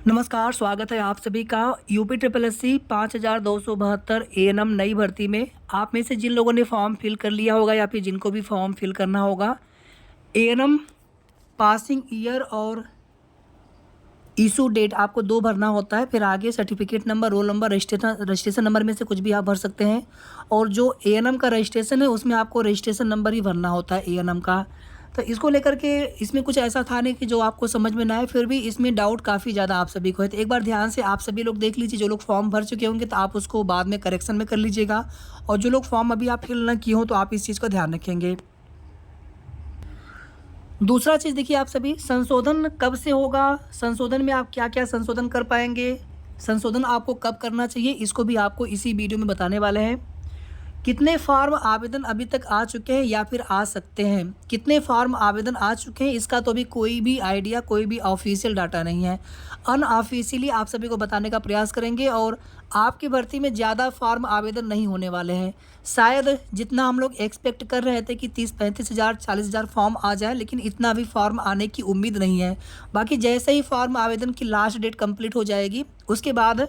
नमस्कार, स्वागत है आप सभी का UP triple S C 5272 ANM नई भर्ती में। आप में से जिन लोगों ने फॉर्म फिल कर लिया होगा या फिर जिनको भी फॉर्म फिल करना होगा, एएनएम पासिंग ईयर और इशू डेट आपको दो भरना होता है। फिर आगे certificate number, roll number, registration number में से कुछ भी आप भर सकते हैं। और जो एएनएम का रजिस्ट्रेशन है उसमें आपको रजिस्ट्रेशन नंबर ही भरना होता है एएनएम का। तो इसको लेकर के इसमें कुछ ऐसा था नहीं कि जो आपको समझ में ना आए, फिर भी इसमें डाउट काफ़ी ज़्यादा आप सभी को है। तो एक बार ध्यान से आप सभी लोग देख लीजिए, जो लोग फॉर्म भर चुके होंगे तो आप उसको बाद में करेक्शन में कर लीजिएगा, और जो लोग फॉर्म अभी आप फिल ना किए हो तो आप इस चीज़ का ध्यान रखेंगे। दूसरा चीज़ देखिए, आप सभी संशोधन कब से होगा, संशोधन में आप क्या क्या संशोधन कर पाएंगे, संशोधन आपको कब करना चाहिए, इसको भी आपको इसी वीडियो में बताने वाले हैं। कितने फॉर्म आवेदन अभी तक आ चुके हैं या फिर आ सकते हैं, कितने फॉर्म आवेदन आ चुके हैं इसका तो अभी कोई भी आइडिया, कोई भी ऑफिशियल डाटा नहीं है। अनऑफिशियली आप सभी को बताने का प्रयास करेंगे। और आपकी भर्ती में ज़्यादा फॉर्म आवेदन नहीं होने वाले हैं। शायद जितना हम लोग एक्सपेक्ट कर रहे थे कि 30-35 हज़ार 40,000 फॉर्म आ जाए, लेकिन इतना भी फॉर्म आने की उम्मीद नहीं है। बाकी जैसे ही फॉर्म आवेदन की लास्ट डेट कंप्लीट हो जाएगी, उसके बाद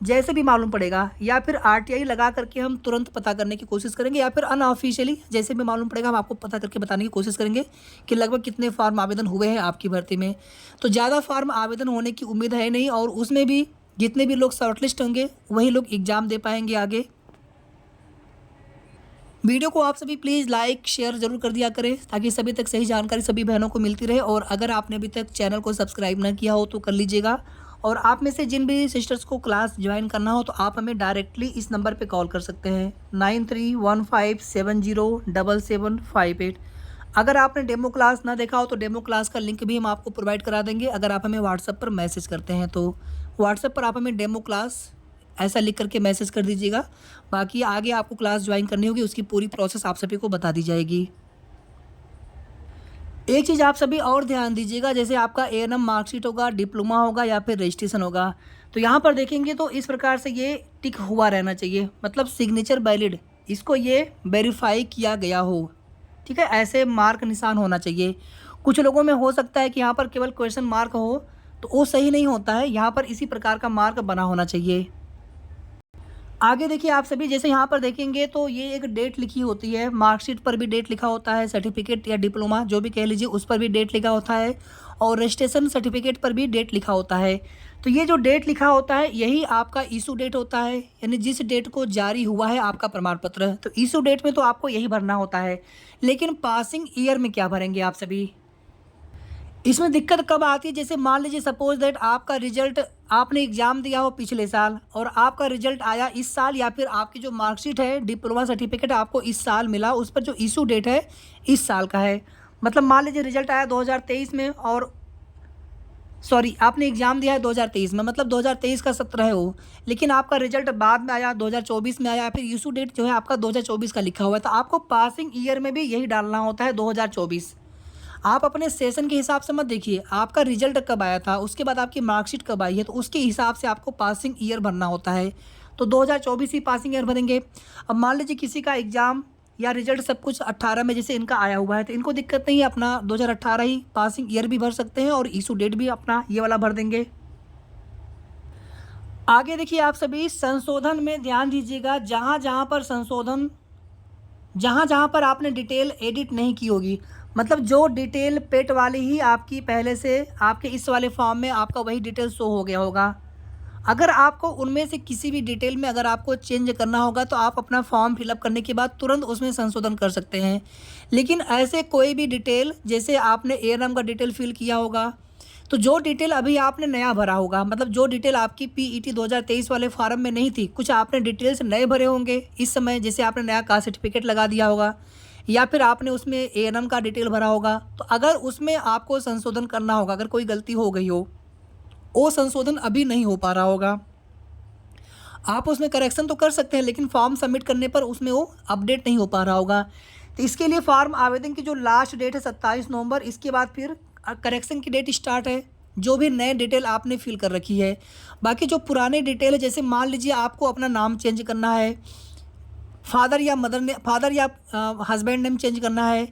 जैसे भी मालूम पड़ेगा, या फिर आरटीआई लगा करके हम तुरंत पता करने की कोशिश करेंगे, या फिर अनऑफिशियली जैसे भी मालूम पड़ेगा हम आपको पता करके बताने की कोशिश करेंगे कि लगभग कितने फॉर्म आवेदन हुए हैं आपकी भर्ती में। तो ज़्यादा फॉर्म आवेदन होने की उम्मीद है नहीं, और उसमें भी जितने भी लोग शॉर्टलिस्ट होंगे वही लोग एग्ज़ाम दे पाएंगे आगे। वीडियो को आप सभी प्लीज़ लाइक शेयर ज़रूर कर दिया करें, ताकि सभी तक सही जानकारी सभी बहनों को मिलती रहे। और अगर आपने अभी तक चैनल को सब्सक्राइब ना किया हो तो कर लीजिएगा। और आप में से जिन भी सिस्टर्स को क्लास ज्वाइन करना हो तो आप हमें डायरेक्टली इस नंबर पे कॉल कर सकते हैं, 9315707758। अगर आपने डेमो क्लास ना देखा हो तो डेमो क्लास का लिंक भी हम आपको प्रोवाइड करा देंगे, अगर आप हमें व्हाट्सएप पर मैसेज करते हैं तो। व्हाट्सएप पर आप हमें डेमो क्लास ऐसा लिख करके मैसेज कर दीजिएगा। बाकी आगे आपको क्लास ज्वाइन करनी होगी, उसकी पूरी प्रोसेस आप सभी को बता दी जाएगी। एक चीज़ आप सभी और ध्यान दीजिएगा, जैसे आपका एएनएम मार्कशीट होगा, डिप्लोमा होगा या फिर रजिस्ट्रेशन होगा, तो यहाँ पर देखेंगे तो इस प्रकार से ये टिक हुआ रहना चाहिए, मतलब सिग्नेचर वैलिड, इसको ये वेरीफाई किया गया हो। ठीक है, ऐसे मार्क निशान होना चाहिए। कुछ लोगों में हो सकता है कि यहाँ पर केवल क्वेश्चन मार्क हो, तो वो सही नहीं होता है। यहाँ पर इसी प्रकार का मार्क बना होना चाहिए। आगे देखिए आप सभी, जैसे यहाँ पर देखेंगे तो ये एक डेट लिखी होती है, मार्कशीट पर भी डेट लिखा होता है, सर्टिफिकेट या डिप्लोमा जो भी कह लीजिए उस पर भी डेट लिखा होता है, और रजिस्ट्रेशन सर्टिफिकेट पर भी डेट लिखा होता है। तो ये जो डेट लिखा होता है यही आपका इशू डेट होता है, यानी जिस डेट को जारी हुआ है आपका प्रमाण पत्र। तो इशू डेट में तो आपको यही भरना होता है, लेकिन पासिंग ईयर में क्या भरेंगे आप सभी, इसमें दिक्कत कब आती है। जैसे मान लीजिए सपोज दैट आपका रिजल्ट, आपने एग्ज़ाम दिया हो पिछले साल और आपका रिजल्ट आया इस साल, या फिर आपकी जो मार्कशीट है, डिप्लोमा सर्टिफिकेट आपको इस साल मिला, उस पर जो इशू डेट है इस साल का है। मतलब मान लीजिए रिजल्ट आया 2023 में, और सॉरी आपने एग्ज़ाम दिया है 2023 में, मतलब 2023 का सत्र है वो, लेकिन आपका रिजल्ट बाद में आया, 2024 में आया, या फिर इशू डेट जो है आपका 2024 का लिखा हुआ है, तो आपको पासिंग ईयर में भी यही डालना होता है 2024। आप अपने सेशन के हिसाब से मत देखिए, आपका रिजल्ट कब आया था, उसके बाद आपकी मार्कशीट कब आई है, तो उसके हिसाब से आपको पासिंग ईयर भरना होता है। तो 2024 ही पासिंग ईयर भरेंगे। अब मान लीजिए किसी का एग्ज़ाम या रिजल्ट सब कुछ 18 में जैसे इनका आया हुआ है, तो इनको दिक्कत नहीं है, अपना 2018 ही पासिंग ईयर भी भर सकते हैं और इशू डेट भी अपना ये वाला भर देंगे। आगे देखिए आप सभी, संशोधन में ध्यान दीजिएगा, जहाँ जहाँ पर संशोधन, जहाँ जहाँ पर आपने डिटेल एडिट नहीं की होगी, मतलब जो डिटेल पेट वाली ही आपकी पहले से आपके इस वाले फॉर्म में आपका वही डिटेल शो हो गया होगा, अगर आपको उनमें से किसी भी डिटेल में अगर आपको चेंज करना होगा तो आप अपना फॉर्म फिलअप करने के बाद तुरंत उसमें संशोधन कर सकते हैं। लेकिन ऐसे कोई भी डिटेल, जैसे आपने एएनएम का डिटेल फिल किया होगा, तो जो डिटेल अभी आपने नया भरा होगा, मतलब जो डिटेल आपकी पीईटी 2023 वाले फॉर्म में नहीं थी, कुछ आपने डिटेल्स नए भरे होंगे इस समय, जैसे आपने नया कास्ट सर्टिफिकेट लगा दिया होगा, या फिर आपने उसमें एएनएम का डिटेल भरा होगा, तो अगर उसमें आपको संशोधन करना होगा, अगर कोई गलती हो गई हो, वो संशोधन अभी नहीं हो पा रहा होगा, आप उसमें करेक्शन तो कर सकते हैं, लेकिन फॉर्म सबमिट करने पर उसमें वो अपडेट नहीं हो पा रहा होगा। तो इसके लिए फॉर्म आवेदन की जो लास्ट डेट है 27 नवंबर, इसके बाद फिर करेक्शन की डेट स्टार्ट है, जो भी नए डिटेल आपने फिल कर रखी है। बाकी जो पुराने डिटेल है, जैसे मान लीजिए आपको अपना नाम चेंज करना है, फादर या मदर ने, फादर या हस्बैंड नेम चेंज करना है,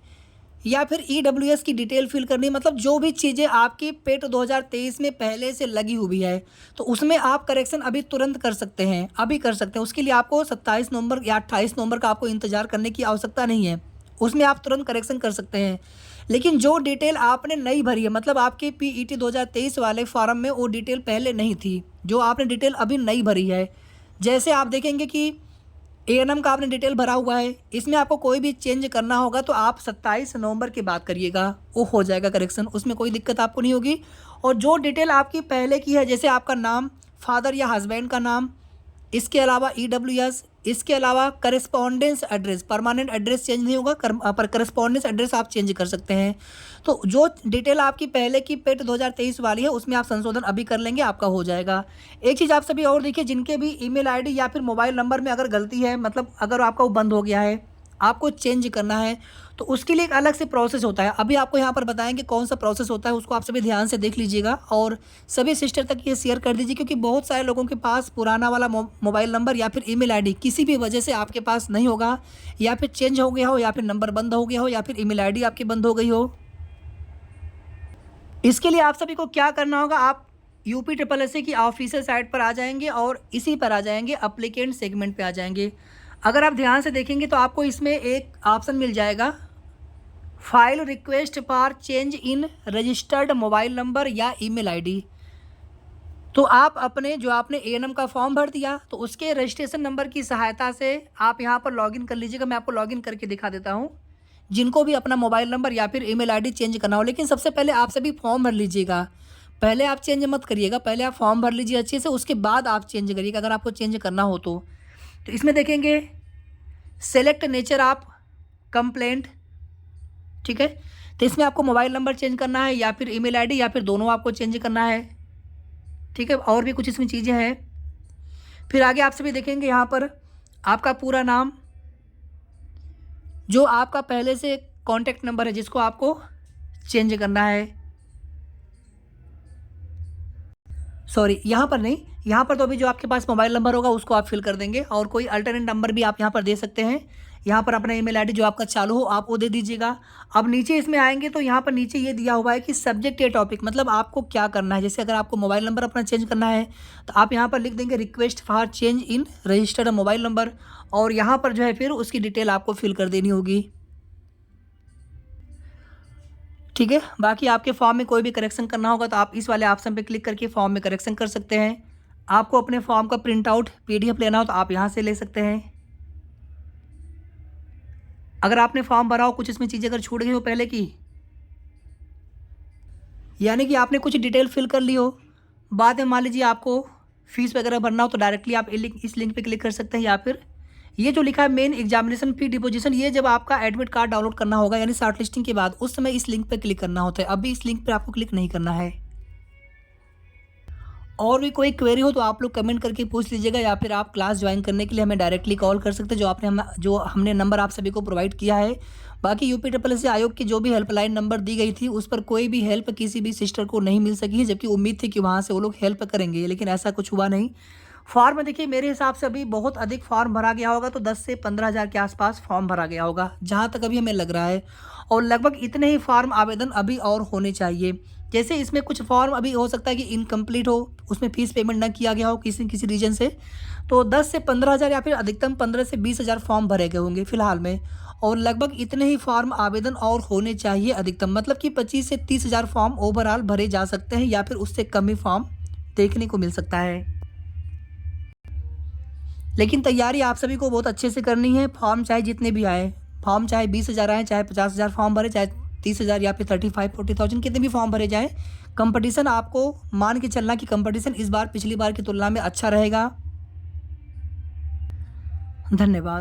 या फिर ईडब्ल्यूएस की डिटेल फिल करनी है, मतलब जो भी चीज़ें आपकी पेट 2023 में पहले से लगी हुई है तो उसमें आप करेक्शन अभी तुरंत कर सकते हैं, अभी कर सकते हैं। उसके लिए आपको 27 नवंबर या 28 नवंबर का आपको इंतज़ार करने की आवश्यकता नहीं है, उसमें आप तुरंत करेक्शन कर सकते हैं। लेकिन जो डिटेल आपने नई भरी है, मतलब आपके पीईटी 2023 वाले फॉर्म में वो डिटेल पहले नहीं थी, जो आपने डिटेल अभी नई भरी है, जैसे आप देखेंगे कि एएनएम का आपने डिटेल भरा हुआ है, इसमें आपको कोई भी चेंज करना होगा तो आप 27 नवंबर की बात करिएगा, वो हो जाएगा करेक्शन, उसमें कोई दिक्कत आपको नहीं होगी। और जो डिटेल आपकी पहले की है, जैसे आपका नाम, फादर या हस्बैंड का नाम, इसके अलावा ईडब्ल्यूएस, इसके अलावा correspondence address, permanent address change नहीं होगा, पर करस्पॉन्डेंस एड्रेस आप चेंज कर सकते हैं। तो जो डिटेल आपकी पहले की पेट 2023 वाली है उसमें आप संशोधन अभी कर लेंगे, आपका हो जाएगा। एक चीज़ आप सभी और देखिए, जिनके भी ईमेल आईडी या फिर मोबाइल नंबर में अगर गलती है, मतलब अगर आपका वो बंद हो गया है, आपको चेंज करना है तो उसके लिए एक अलग से प्रोसेस होता है। अभी आपको यहाँ पर बताएंगे कौन सा प्रोसेस होता है, उसको आप सभी ध्यान से देख लीजिएगा और सभी सिस्टर तक ये शेयर कर दीजिए, क्योंकि बहुत सारे लोगों के पास पुराना वाला मोबाइल नंबर या फिर ईमेल आईडी किसी भी वजह से आपके पास नहीं होगा, या फिर चेंज हो गया हो, या फिर नंबर बंद हो गया हो, या फिर ईमेल आईडी आपकी बंद हो गई हो। इसके लिए आप सभी को क्या करना होगा, आप UPSSSC की ऑफिशियल साइट पर आ जाएंगे और इसी पर आ जाएंगे, अप्लीकेंट सेगमेंट पे आ जाएंगे। अगर आप ध्यान से देखेंगे तो आपको इसमें एक ऑप्शन मिल जाएगा, file request for change in registered mobile number या ईमेल आईडी। तो आप अपने जो आपने एएनएम का फॉर्म भर दिया तो उसके रजिस्ट्रेशन नंबर की सहायता से आप यहाँ पर लॉगिन कर लीजिएगा। मैं आपको लॉगिन करके दिखा देता हूँ, जिनको भी अपना मोबाइल नंबर या फिर ईमेल आईडी चेंज करना हो। लेकिन सबसे पहले आप सभी फॉर्म भर लीजिएगा, पहले आप चेंज मत करिएगा, पहले आप फॉर्म भर लीजिए अच्छे से, उसके बाद आप चेंज करिएगा अगर आपको चेंज करना हो तो। इसमें देखेंगे सेलेक्ट नेचर ऑफ कंप्लेंट, ठीक है। तो इसमें आपको मोबाइल नंबर चेंज करना है या फिर ईमेल आईडी या फिर दोनों आपको चेंज करना है, ठीक है। और भी कुछ इसमें चीज़ें हैं। फिर आगे आप सभी देखेंगे यहाँ पर आपका पूरा नाम, जो आपका पहले से कॉन्टैक्ट नंबर है जिसको आपको चेंज करना है, सॉरी यहाँ पर नहीं, यहाँ पर तो अभी जो आपके पास मोबाइल नंबर होगा उसको आप फिल कर देंगे, और कोई अल्टरनेट नंबर भी आप यहाँ पर दे सकते हैं। यहाँ पर अपना ईमेल आईडी जो आपका चालू हो आप वो दे दीजिएगा। अब नीचे इसमें आएंगे तो यहाँ पर नीचे ये दिया हुआ है कि सब्जेक्ट या टॉपिक, मतलब आपको क्या करना है। जैसे अगर आपको मोबाइल नंबर अपना चेंज करना है तो आप यहाँ पर लिख देंगे request for change in registered mobile number, और यहाँ पर जो है फिर उसकी डिटेल आपको फिल कर देनी होगी, ठीक है। बाकी आपके फॉर्म में कोई भी करेक्शन करना होगा तो आप इस वाले ऑप्शन पे क्लिक करके फॉर्म में करेक्शन कर सकते हैं। आपको अपने फॉर्म का प्रिंट आउट PDF लेना हो तो आप यहाँ से ले सकते हैं। अगर आपने फॉर्म भरा हो, कुछ इसमें चीज़ें अगर छूट गई हो पहले की, यानी कि आपने कुछ डिटेल फिल कर ली हो, बाद में मान लीजिए आपको फीस वगैरह भरना हो तो डायरेक्टली आप इस लिंक पे क्लिक कर सकते हैं। या फिर ये जो लिखा है मेन एग्जामिनेशन फी डिपोजिशन, ये जब आपका एडमिट कार्ड डाउनलोड करना होगा यानी शॉर्ट लिस्टिंग के बाद, उस समय इस लिंक पे क्लिक करना होता है। अभी इस लिंक पे आपको क्लिक नहीं करना है। और भी कोई क्वेरी हो तो आप लोग कमेंट करके पूछ लीजिएगा, या फिर आप क्लास ज्वाइन करने के लिए हमें डायरेक्टली कॉल कर सकते हैं, जो हमने नंबर आप सभी को प्रोवाइड किया है। बाकी UPSSC आयोग की जो भी हेल्पलाइन नंबर दी गई थी उस पर कोई भी हेल्प किसी भी सिस्टर को नहीं मिल सकी है, जबकि उम्मीद थी कि वहाँ से वो लोग हेल्प करेंगे, लेकिन ऐसा कुछ हुआ नहीं। फॉर्म में देखिए मेरे हिसाब से अभी बहुत अधिक फॉर्म भरा गया होगा, तो 10 से 15 हज़ार के आसपास फॉर्म भरा गया होगा जहाँ तक अभी हमें लग रहा है, और लगभग इतने ही फॉर्म आवेदन अभी और होने चाहिए। जैसे इसमें कुछ फॉर्म अभी हो सकता है कि इनकम्प्लीट हो, उसमें फ़ीस पेमेंट ना किया गया हो किसी रीजन से, तो 10 से 15 हज़ार या फिर अधिकतम 15 से 20 हज़ार फॉर्म भरे गए होंगे फिलहाल में, और लगभग इतने ही फॉर्म आवेदन और होने चाहिए अधिकतम, मतलब कि 25 से 30 हज़ार फॉर्म ओवरऑल भरे जा सकते हैं, या फिर उससे कम ही फॉर्म देखने को मिल सकता है। लेकिन तैयारी आप सभी को बहुत अच्छे से करनी है। फॉर्म चाहे जितने भी आए, फॉर्म चाहे 20 हज़ार आए, चाहे 50 हज़ार फॉर्म भरे, चाहे 30 हज़ार या फिर 35-40,000 कितने भी फॉर्म भरे जाएँ, कंपटीशन आपको मान के चलना कि कंपटीशन इस बार पिछली बार की तुलना में अच्छा रहेगा। धन्यवाद।